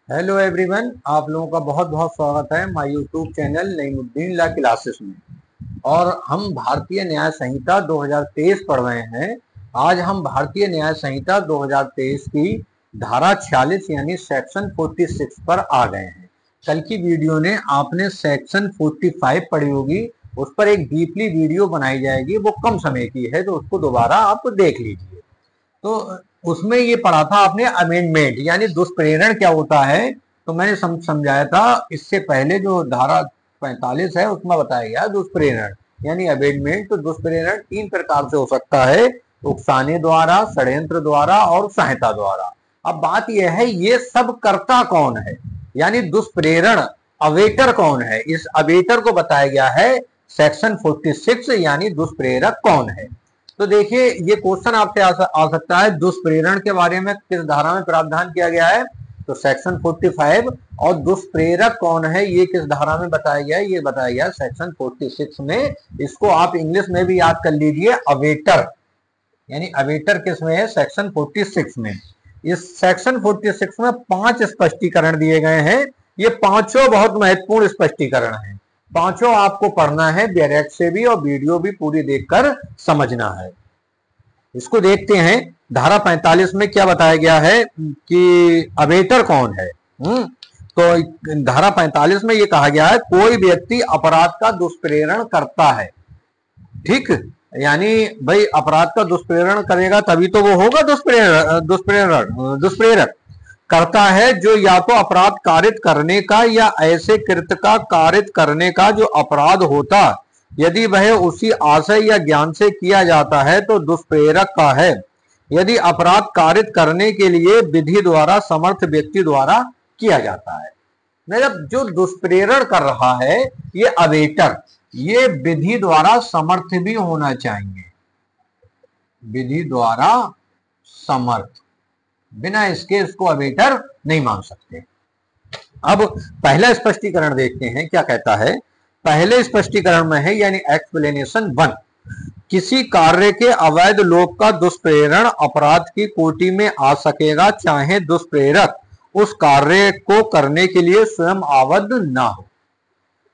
Hello everyone, आप लोगों का बहुत बहुत स्वागत है my YouTube channel Naimuddin law classes में। और हम भारतीय न्याय संहिता 2023 पढ़ रहे हैं। आज हम भारतीय न्याय संहिता 2023 की धारा 46 यानी सेक्शन 46 पर आ गए हैं। कल की वीडियो ने आपने सेक्शन 45 पढ़ी होगी, उस पर एक डीपली वीडियो बनाई जाएगी, वो कम समय की है तो उसको दोबारा आप देख लीजिए। तो उसमें ये पढ़ा था आपने अमेंडमेंट यानी दुष्प्रेरण क्या होता है। तो मैंने समझाया था इससे पहले जो धारा 45 है उसमें बताया गया दुष्प्रेरण यानी अमेंडमेंट। तो दुष्प्रेरण तीन प्रकार से हो सकता है, उकसाने द्वारा, षड्यंत्र द्वारा और सहायता द्वारा। अब बात यह है ये सब करता कौन है, यानी दुष्प्रेरण अवेटर कौन है, इस अवेटर को बताया गया है सेक्शन 46 यानी दुष्प्रेरक कौन है। तो देखिए ये क्वेश्चन आपसे आ सकता है दुष्प्रेरण के बारे में किस धारा में प्रावधान किया गया है, तो सेक्शन 45। और दुष्प्रेरक कौन है ये किस धारा में बताया गया है, ये बताया गया सेक्शन 46 में। इसको आप इंग्लिश में भी याद कर लीजिए, अवेटर यानी अवेटर किस में है, सेक्शन 46 में। इस सेक्शन 46 में 5 स्पष्टीकरण दिए गए हैं। ये पांचों बहुत महत्वपूर्ण स्पष्टीकरण हैं, पांचों आपको पढ़ना है डायरेक्ट से भी और वीडियो भी पूरी देखकर समझना है। इसको देखते हैं धारा 45 में क्या बताया गया है कि अवेटर कौन है। तो धारा 45 में ये कहा गया है कोई व्यक्ति अपराध का दुष्प्रेरण करता है, ठीक, यानी भाई अपराध का दुष्प्रेरण करेगा तभी तो वो होगा दुष्प्रेरक करता है, जो या तो अपराध कारित करने का या ऐसे कृत्य का कारित करने का जो अपराध होता, यदि वह उसी आशय या ज्ञान से किया जाता है तो दुष्प्रेरक का है। यदि अपराध कारित करने के लिए विधि द्वारा समर्थ व्यक्ति द्वारा किया जाता है, मतलब जो दुष्प्रेरण कर रहा है ये अवेटर, ये विधि द्वारा समर्थ भी होना चाहिए, विधि द्वारा समर्थ, बिना इसके इसको अवेटर नहीं मान सकते। अब पहला स्पष्टीकरण देखते हैं क्या कहता है। पहले स्पष्टीकरण में है यानी एक्सप्लेनेशन 1, किसी कार्य के अवैध लोप का दुष्प्रेरण अपराध की कोटि में आ सकेगा चाहे दुष्प्रेरक उस कार्य को करने के लिए स्वयं आबद्ध ना हो,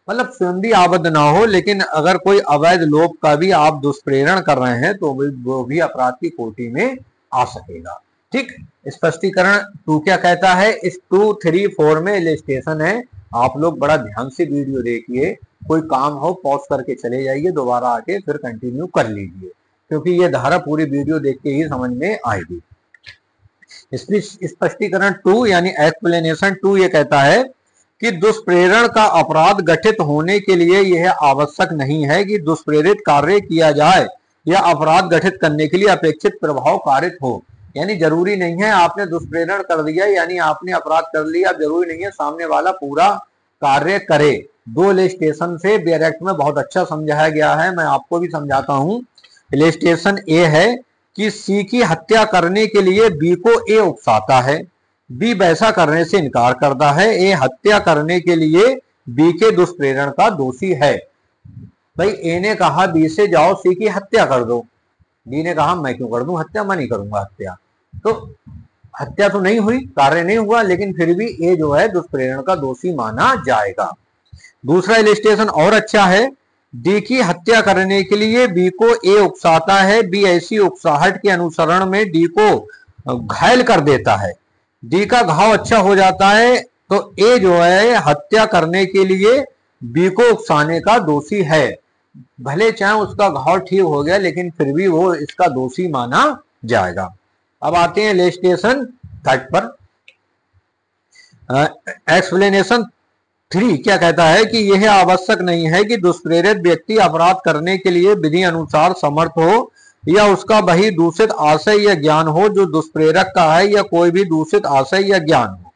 मतलब स्वयं भी आबद्ध ना हो, लेकिन अगर कोई अवैध लोप का भी आप दुष्प्रेरण कर रहे हैं तो वो भी अपराध की कोटि में आ सकेगा। ठीक, स्पष्टीकरण 2 क्या कहता है, इस 2, 3, 4 में इलस्ट्रेशन है, आप लोग बड़ा ध्यान से वीडियो देखिए, कोई काम हो पॉज करके चले जाइए, दोबारा आके फिर कंटिन्यू कर लीजिए, क्योंकि ये धारा पूरी वीडियो देख के ही समझ में आएगी। इसलिए स्पष्टीकरण 2 यानी एक्सप्लेनेशन 2 ये कहता है कि दुष्प्रेरण का अपराध गठित होने के लिए यह आवश्यक नहीं है कि दुष्प्रेरित कार्य किया जाए या अपराध गठित करने के लिए अपेक्षित प्रभाव कारित हो, यानी जरूरी नहीं है आपने दुष्प्रेरण कर दिया यानी आपने अपराध कर लिया, जरूरी नहीं है सामने वाला पूरा कार्य करे। 2 इलस्ट्रेशन से डायरेक्ट में बहुत अच्छा समझाया गया है, मैं आपको भी समझाता हूं। इलस्ट्रेशन ए है कि सी की हत्या करने के लिए बी को ए उकसाता है, बी वैसा करने से इनकार करता है, ए हत्या करने के लिए बी के दुष्प्रेरण का दोषी है। भाई ए ने कहा बी से जाओ सी की हत्या कर दो, बी ने कहा मैं क्यों कर दूं हत्या, मैं नहीं करूंगा हत्या, तो हत्या तो नहीं हुई, कार्य नहीं हुआ, लेकिन फिर भी ए जो है दुष्प्रेरण का दोषी माना जाएगा। दूसरा इलस्ट्रेशन और अच्छा है, डी की हत्या करने के लिए बी को ए उकसाता है, बी ऐसी उकसाहट के अनुसरण में डी को घायल कर देता है, डी का घाव अच्छा हो जाता है, तो ए जो है हत्या करने के लिए बी को उकसाने का दोषी है। भले चाहे उसका घाव ठीक हो गया लेकिन फिर भी वो इसका दोषी माना जाएगा। अब आते हैं इलस्ट्रेशन 3 पर। एक्सप्लेनेशन 3 क्या कहता है कि यह आवश्यक नहीं है कि दुष्प्रेरित व्यक्ति अपराध करने के लिए विधि अनुसार समर्थ हो या उसका वही दूषित आशय या ज्ञान हो जो दुष्प्रेरक का है, या कोई भी दूषित आशय या ज्ञान हो।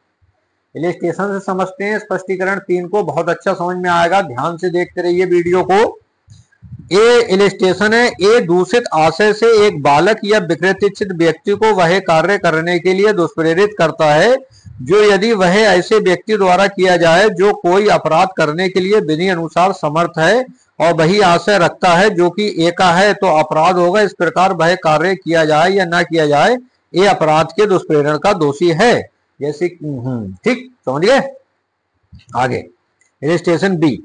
इलस्ट्रेशन से समझते हैं स्पष्टीकरण 3 को, बहुत अच्छा समझ में आएगा, ध्यान से देखते रहिए वीडियो को। ए इलस्ट्रेशन है, ए दूषित आशय से एक बालक या विकृतिचित व्यक्ति को वह कार्य करने के लिए दुष्प्रेरित करता है जो यदि वह ऐसे व्यक्ति द्वारा किया जाए जो कोई अपराध करने के लिए विधि अनुसार समर्थ है और वही आशय रखता है जो कि ए का है, तो अपराध होगा। इस प्रकार वह कार्य किया जाए या ना किया जाए, ए अपराध के दुष्प्रेरण का दोषी है। जैसे ठीक समझ गए। आगे इलस्ट्रेशन बी,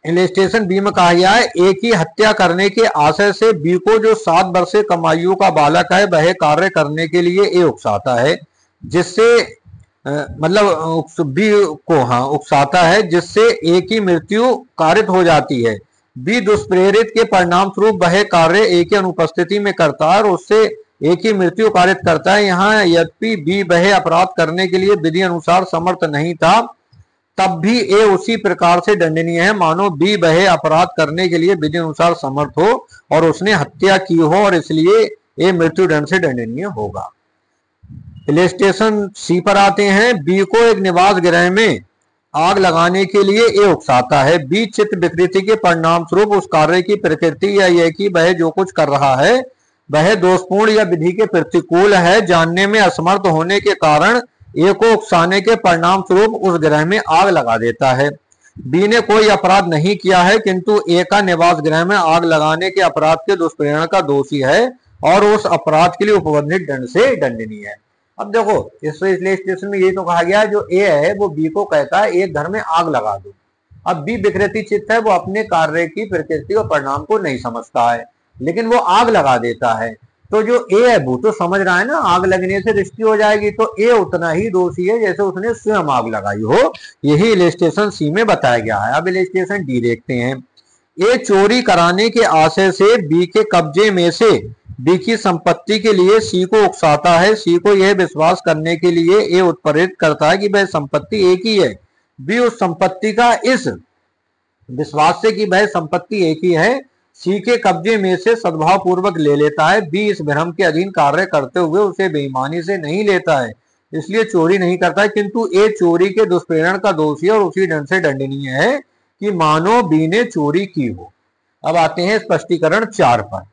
इलस्ट्रेशन बी में कहा गया है ए की हत्या करने के आशय से बी को जो 7 वर्षीय कम आयु का बालक है वह कार्य करने के लिए ए उकसाता है, जिससे मतलब बी को उकसाता है, जिससे ए की मृत्यु कारित हो जाती है। बी दुष्प्रेरित के परिणाम स्वरूप वह कार्य ए की अनुपस्थिति में करता है और उससे ए की मृत्यु कारित करता है। यहाँ यद्यपि बी वह अपराध करने के लिए विधि अनुसार समर्थ नहीं था, तब भी ए उसी प्रकार से दंडनीय है मानो बी वह अपराध करने के लिए विधि अनुसार समर्थ हो और उसने हत्या की हो और इसलिए ए मृत्यु दंड से दंडनीय होगा। इलस्ट्रेशन सी पर आते हैं। बी को एक निवास गृह में आग लगाने के लिए ए उकसाता है। बी चित्त विकृति के परिणाम स्वरूप उस कार्य की प्रकृति या यह कि वह जो कुछ कर रहा है वह दोषपूर्ण या विधि के प्रतिकूल है जानने में असमर्थ होने के कारण ए को उकसाने के परिणाम स्वरूप उस गृह में आग लगा देता है। बी ने कोई अपराध नहीं किया है किंतु ए का निवास गृह में आग लगाने के अपराध के दुष्प्रेरणा का दोषी है और उस अपराध के लिए उपबंधित दंड से दंडनीय है। अब देखो इस इलस्ट्रेशन में ये तो कहा गया जो ए है वो बी को कहता है एक घर में आग लगा दो। अब बी विकृति चित्त है, वो अपने कार्य की प्रकृति और परिणाम को नहीं समझता है लेकिन वो आग लगा देता है। तो जो ए है वो तो समझ रहा है ना आग लगने से दृष्टि हो जाएगी, तो ए उतना ही दोषी है जैसे उसने स्वयं आग लगाई हो। यही इलस्ट्रेशन सी में बताया गया है। अब इलस्ट्रेशन डी देखते हैं। ए चोरी कराने के आशय से बी के कब्जे में से बी की संपत्ति के लिए सी को उकसाता है। सी को यह विश्वास करने के लिए ए उत्प्रेरित करता है कि वह संपत्ति एक ही है। बी उस संपत्ति का इस विश्वास से कि वह संपत्ति एक ही है सी के कब्जे में से सद्भाव पूर्वक ले लेता है। बी इस भ्रम के अधीन कार्य करते हुए उसे बेईमानी से नहीं लेता है, इसलिए चोरी नहीं करता है, किंतु ए चोरी के दुष्प्रेरण का दोषी और उसी दंड से दंडनीय है कि मानो बी ने चोरी की हो। अब आते हैं स्पष्टीकरण 4 पर।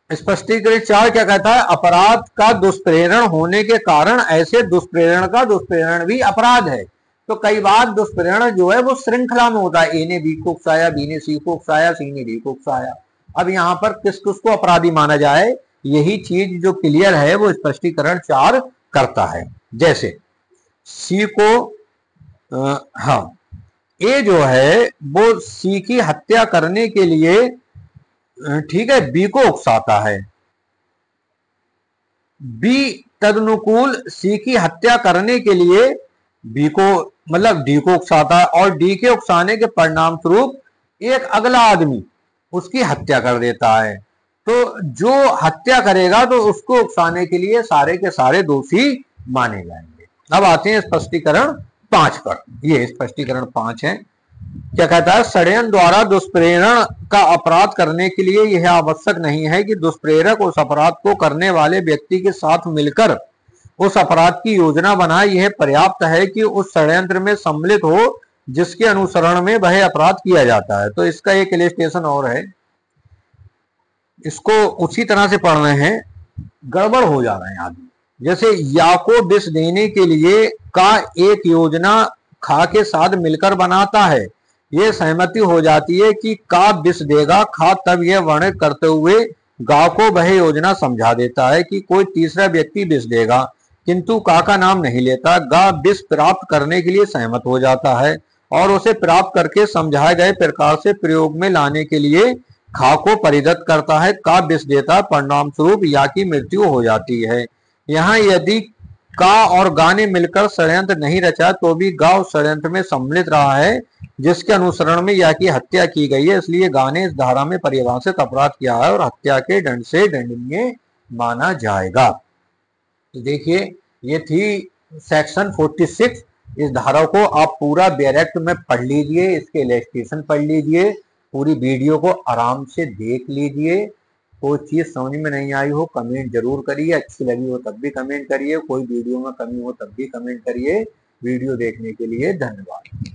स्पष्टीकरण 4 क्या कहता है? अपराध का दुष्प्रेरण होने के कारण ऐसे दुष्प्रेरण का दुष्प्रेरण भी अपराध है। तो कई बार दुष्प्रेरण जो है वो श्रृंखला में होता है, ए ने बी को उकसाया, बी ने सी को उकसाया, सी ने डी को उकसाया। अब यहाँ पर किस किस को अपराधी माना जाए यही चीज जो क्लियर है वो स्पष्टीकरण 4 करता है। जैसे सी को ए जो है वो सी की हत्या करने के लिए ठीक है बी को उकसाता है। बी तदनुकूल सी की हत्या करने के लिए बी को मतलब डी को उकसाता है और डी के उकसाने के परिणाम स्वरूप एक अगला आदमी उसकी हत्या कर देता है। तो जो हत्या करेगा तो उसको उकसाने के लिए सारे के सारे दोषी माने जाएंगे। अब आते हैं स्पष्टीकरण 5 पर। ये स्पष्टीकरण 5 है। क्या कहता है? षड्यंत्र द्वारा दुष्प्रेरण का अपराध करने के लिए यह आवश्यक नहीं है कि दुष्प्रेरक उस अपराध को करने वाले व्यक्ति के साथ मिलकर उस अपराध की योजना बनाए। यह पर्याप्त है कि उस षड्यंत्र में सम्मिलित हो जिसके अनुसरण में वह अपराध किया जाता है। तो इसका एक इलस्ट्रेशन और है, इसको उसी तरह से पढ़ रहे हैं, गड़बड़ हो जा रहे हैं आदमी। जैसे या को विष देने के लिए का एक योजना खा के साथ मिलकर बनाता है। यह सहमति हो जाती है कि का विष देगा, खा तब यह वर्णित करते हुए गा को वह योजना समझा देता है कि कोई तीसरा व्यक्ति विष देगा, किंतु का नाम नहीं लेता। गा विष प्राप्त करने के लिए सहमत हो जाता है और उसे प्राप्त करके समझाए गए प्रकार से प्रयोग में लाने के लिए खा को परिदत्त करता है। का विष देता है, परिणाम स्वरूप या की मृत्यु हो जाती है। यहाँ यदि का और गा ने मिलकर षड्यंत्र नहीं रचा तो भी गा उस षड्यंत्र में सम्मिलित रहा है जिसके अनुसरण में या की हत्या की गई है, इसलिए गा ने इस धारा में परिभाषित अपराध किया है और हत्या के दंड से दंडनीय माना जाएगा। तो देखिए ये थी सेक्शन 46। इस धारा को आप पूरा डायरेक्ट में पढ़ लीजिए, इसके इलस्ट्रेशन पढ़ लीजिए, पूरी वीडियो को आराम से देख लीजिए। कोई चीज समझ में नहीं आई हो कमेंट जरूर करिए, अच्छी लगी हो तब भी कमेंट करिए, कोई वीडियो में कमी हो तब भी कमेंट करिए। वीडियो देखने के लिए धन्यवाद।